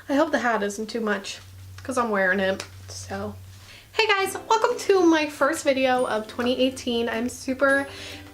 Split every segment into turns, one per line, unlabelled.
I hope the hat isn't too much because I'm wearing it. So, hey guys, welcome to my first video of 2018. I'm super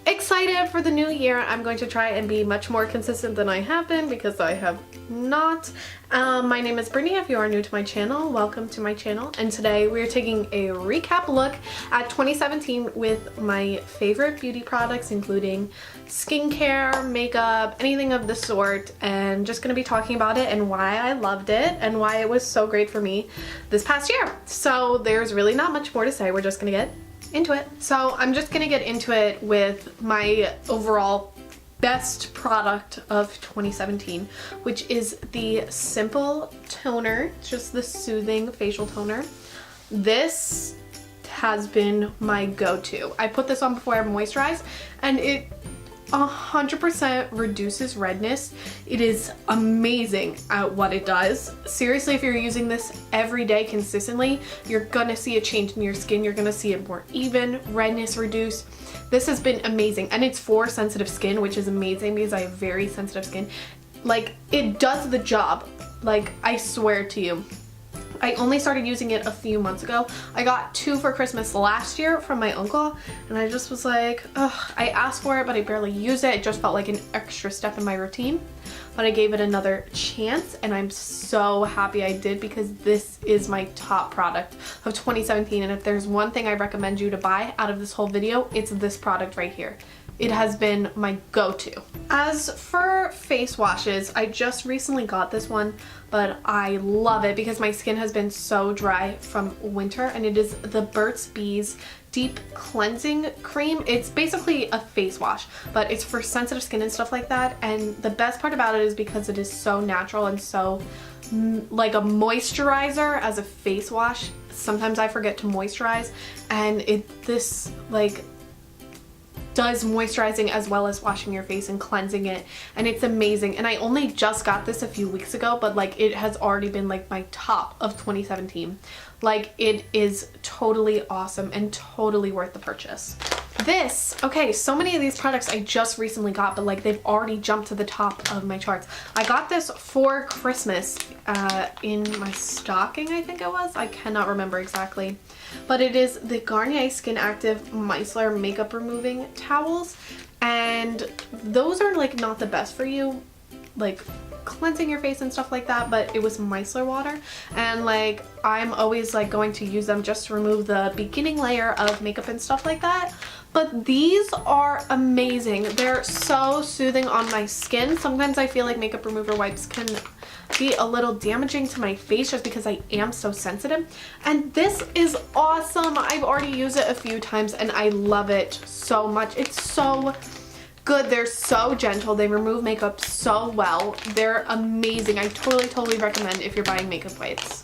excited for the new year. I'm going to try and be much more consistent than I have been because I have not. My name is Brittany. If you are new to my channel, welcome to my channel. And today we are taking a recap look at 2017 with my favorite beauty products, including skincare, makeup, anything of the sort, and just going to be talking about it and why I loved it and why it was so great for me this past year. So there's really not much more to say. We're just going to get into it. So I'm just gonna get into it with my overall best product of 2017, which is the Simple Toner. It's just the soothing facial toner. This has been my go-to. I put this on before I moisturize and it 100% reduces redness. It is amazing at what it does. Seriously, if you're using this every day consistently, you're gonna see a change in your skin. You're gonna see it more even, redness reduce. This has been amazing, and it's for sensitive skin, which is amazing because I have very sensitive skin. Like, it does the job. Like, I swear to you. I only started using it a few months ago. I got 2 for Christmas last year from my uncle, and I just was like, ugh, I asked for it, but I barely use it. It just felt like an extra step in my routine. But I gave it another chance, and I'm so happy I did because this is my top product of 2017. And if there's one thing I recommend you to buy out of this whole video, it's this product right here. It has been my go-to. As for face washes, I just recently got this one, but I love it because my skin has been so dry from winter, and it is the Burt's Bees Deep Cleansing Cream. It's basically a face wash, but it's for sensitive skin and stuff like that. And the best part about it is because it is so natural and so like a moisturizer as a face wash. Sometimes I forget to moisturize, and this like does moisturizing as well as washing your face and cleansing it, and it's amazing. And I only just got this a few weeks ago, but like it has already been like my top of 2017. Like, it is totally awesome and totally worth the purchase. This, okay, so many of these products I just recently got, but like they've already jumped to the top of my charts. I got this for Christmas in my stocking, I think it was. I cannot remember exactly. But it is the Garnier Skin Active Micellar Makeup Removing Towels. And those are like not the best for you, like cleansing your face and stuff like that, but it was micellar water, and like I'm always like going to use them just to remove the beginning layer of makeup and stuff like that. But these are amazing. They're so soothing on my skin. Sometimes I feel like makeup remover wipes can be a little damaging to my face just because I am so sensitive, and this is awesome. I've already used it a few times and I love it so much. It's so good. They're so gentle. They remove makeup so well. They're amazing. I totally recommend if you're buying makeup wipes.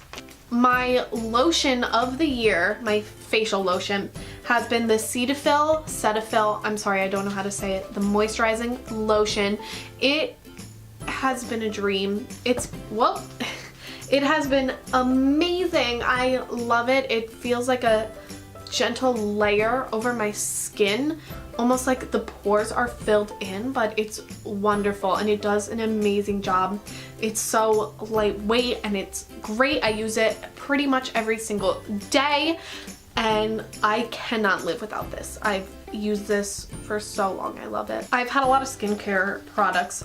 My lotion of the year, my facial lotion, has been the Cetaphil, I'm sorry, I don't know how to say it, the moisturizing lotion. It has been a dream. It has been amazing. I love it. It feels like a gentle layer over my skin, almost like the pores are filled in, but it's wonderful and it does an amazing job. It's so lightweight and it's great. I use it pretty much every single day and I cannot live without this. I've used this for so long. I love it. I've had a lot of skincare products,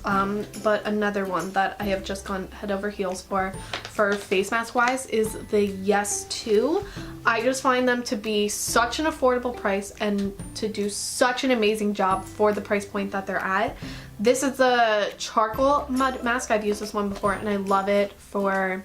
but another one that I have just gone head over heels for face mask wise is the Yes 2. I just find them to be such an affordable price and to do such an amazing job for the price point that they're at. This is the charcoal mud mask. I've used this one before and I love it for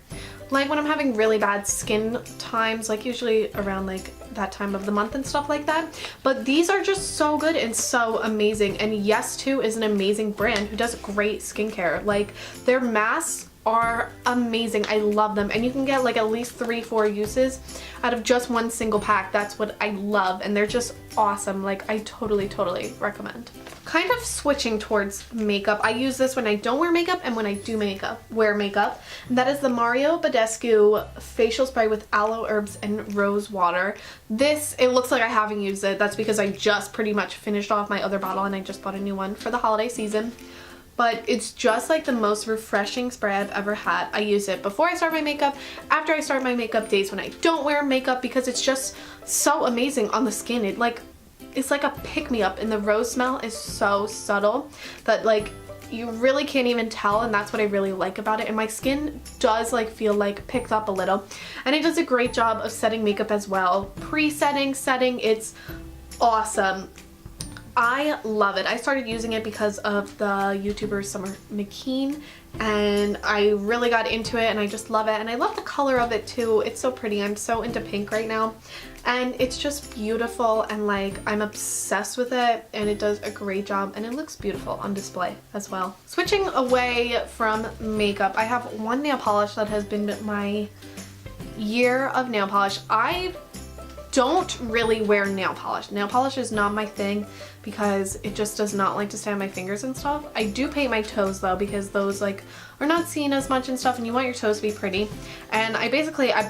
like when I'm having really bad skin times, like usually around like that time of the month and stuff like that. But these are just so good and so amazing. And Yes 2 is an amazing brand who does great skincare. Like, their masks are amazing. I love them, and you can get like at least 3-4 uses out of just one single pack. That's what I love, and they're just awesome. Like, I totally recommend. Kind of switching towards makeup, I use this when I don't wear makeup and when I do wear makeup, and that is the Mario Badescu facial spray with aloe herbs and rose water. This, it looks like I haven't used it. That's because I just pretty much finished off my other bottle and I just bought a new one for the holiday season. but it's just like the most refreshing spray I've ever had. I use it before I start my makeup, after I start my makeup, days when I don't wear makeup, because it's just so amazing on the skin. It's like a pick-me-up, and the rose smell is so subtle that like you really can't even tell, and that's what I really like about it. And my skin does like feel like picked up a little, and it does a great job of setting makeup as well. Pre-setting, setting, it's awesome. I love it. I started using it because of the YouTuber Summer McKeen, and I really got into it, and I just love it. And I love the color of it too. It's so pretty. I'm so into pink right now, and it's just beautiful, and like I'm obsessed with it, and it does a great job, and it looks beautiful on display as well. Switching away from makeup, I have one nail polish that has been my year of nail polish. I don't really wear nail polish. Nail polish is not my thing because it just does not like to stay on my fingers and stuff. I do paint my toes though, because those like are not seen as much and stuff, and you want your toes to be pretty. And I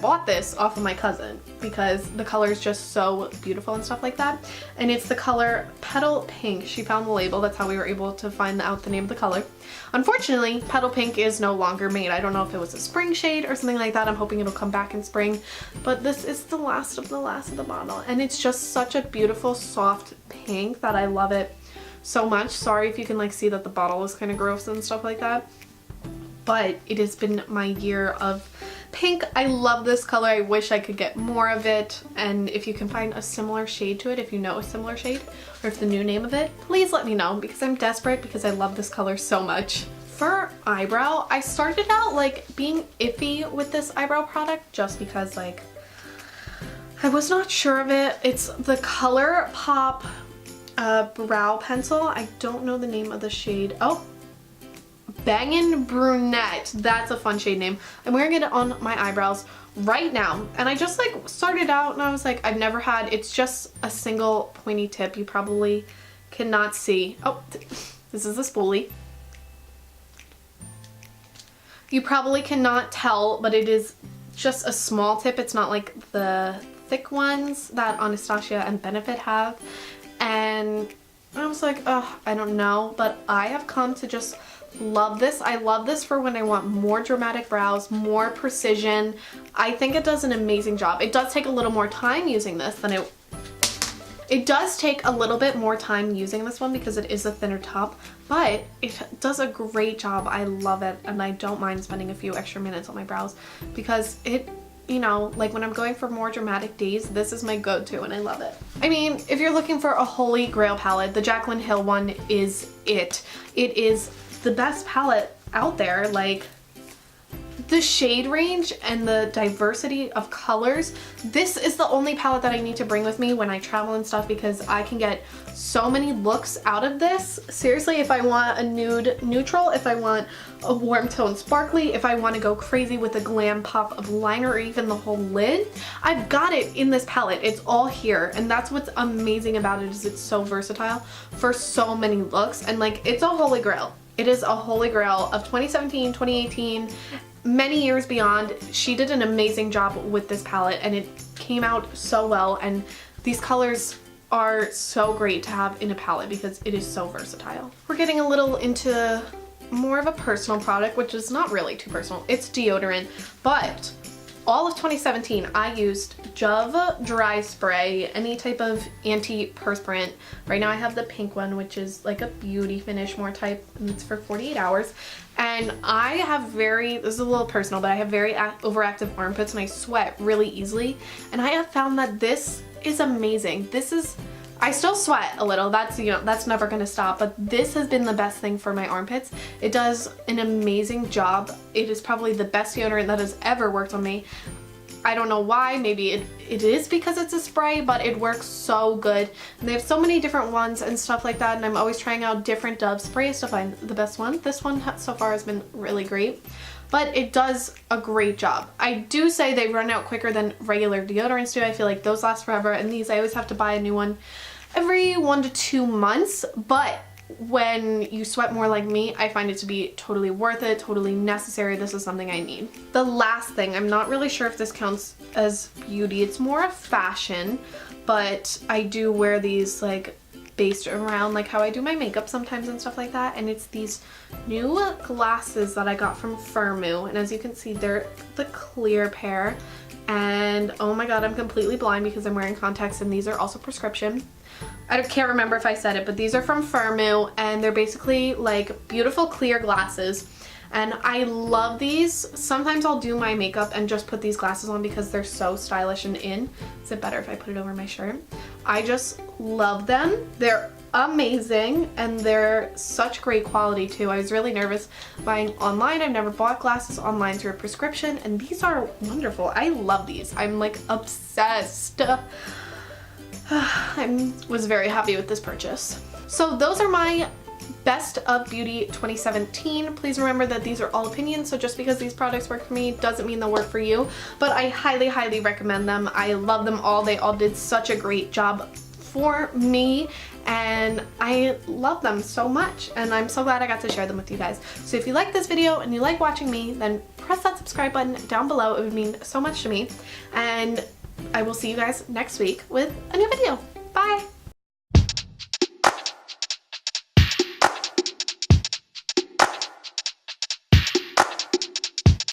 bought this off of my cousin because the color is just so beautiful and stuff like that. And it's the color Petal Pink. She found the label. That's how we were able to find out the name of the color. Unfortunately, Petal Pink is no longer made. I don't know if it was a spring shade or something like that. I'm hoping it'll come back in spring. But this is the last of the bottle. And it's just such a beautiful, soft pink that I love it so much. Sorry if you can like see that the bottle is kind of gross and stuff like that. But it has been my year of pink. I love this color. I wish I could get more of it. And if you can find a similar shade to it, if you know a similar shade, or if the new name of it, please let me know, because I'm desperate, because I love this color so much. For eyebrow, I started out like being iffy with this eyebrow product just because like I was not sure of it. It's the Color Pop brow pencil. I don't know the name of the shade. Oh, Bangin' Brunette. That's a fun shade name. I'm wearing it on my eyebrows right now, and I just like started out and I was like, I've never had, it's just a single pointy tip. You probably cannot see. Oh, this is the spoolie. You probably cannot tell, but it is just a small tip. It's not like the thick ones that Anastasia and Benefit have. And I was like, oh, I don't know, but I have come to just love this. I love this for when I want more dramatic brows, more precision. I think it does an amazing job. It does take a little more time using this than it does take a little bit more time using this one because it is a thinner top, but it does a great job. I love it, and I don't mind spending a few extra minutes on my brows because it, you know, like when I'm going for more dramatic days, this is my go-to and I love it. I mean, if you're looking for a holy grail palette, the Jaclyn Hill one is it. It is the best palette out there. Like the shade range and the diversity of colors, this is the only palette that I need to bring with me when I travel and stuff, because I can get so many looks out of this. Seriously, if I want a nude neutral, if I want a warm tone sparkly, if I want to go crazy with a glam pop of liner or even the whole lid, I've got it in this palette. It's all here, and that's what's amazing about it, is it's so versatile for so many looks, and like it's a holy grail. It is a holy grail of 2017, 2018, many years beyond. She did an amazing job with this palette, and it came out so well, and these colors are so great to have in a palette because it is so versatile. We're getting a little into more of a personal product, which is not really too personal. It's deodorant, but all of 2017 I used Jove Dry Spray, any type of antiperspirant. Right now I have the pink one, which is like a beauty finish more type, and it's for 48 hours. And I have this is a little personal, but I have very overactive armpits and I sweat really easily. And I have found that this is amazing. I still sweat a little, that's, you know, that's never gonna stop, but this has been the best thing for my armpits. It does an amazing job. It is probably the best deodorant that has ever worked on me. I don't know why, maybe it is because it's a spray, but it works so good. And they have so many different ones and stuff like that, and I'm always trying out different Dove sprays to find the best one. This one so far has been really great, but it does a great job. I do say they run out quicker than regular deodorants do. I feel like those last forever, and these I always have to buy a new one every 1 to 2 months, but when you sweat more like me, I find it to be totally worth it, totally necessary. This is something I need. The last thing, I'm not really sure if this counts as beauty. It's more of fashion, but I do wear these like based around like how I do my makeup sometimes and stuff like that, and it's these new glasses that I got from Firmoo, and as you can see they're the clear pair, and oh my god, I'm completely blind because I'm wearing contacts, and these are also prescription. I can't remember if I said it, but these are from Firmoo, and they're basically like beautiful clear glasses. And I love these. Sometimes I'll do my makeup and just put these glasses on because they're so stylish and in. Is it better if I put it over my shirt? I just love them. They're amazing and they're such great quality too. I was really nervous buying online. I've never bought glasses online through a prescription, and these are wonderful. I love these. I'm like obsessed. I was very happy with this purchase. So those are my Best of Beauty 2017. Please remember that these are all opinions, so just because these products work for me doesn't mean they'll work for you, but I highly, highly recommend them. I love them all. They all did such a great job for me, and I love them so much, and I'm so glad I got to share them with you guys. So if you like this video and you like watching me, then press that subscribe button down below. It would mean so much to me, and I will see you guys next week with a new video. Bye!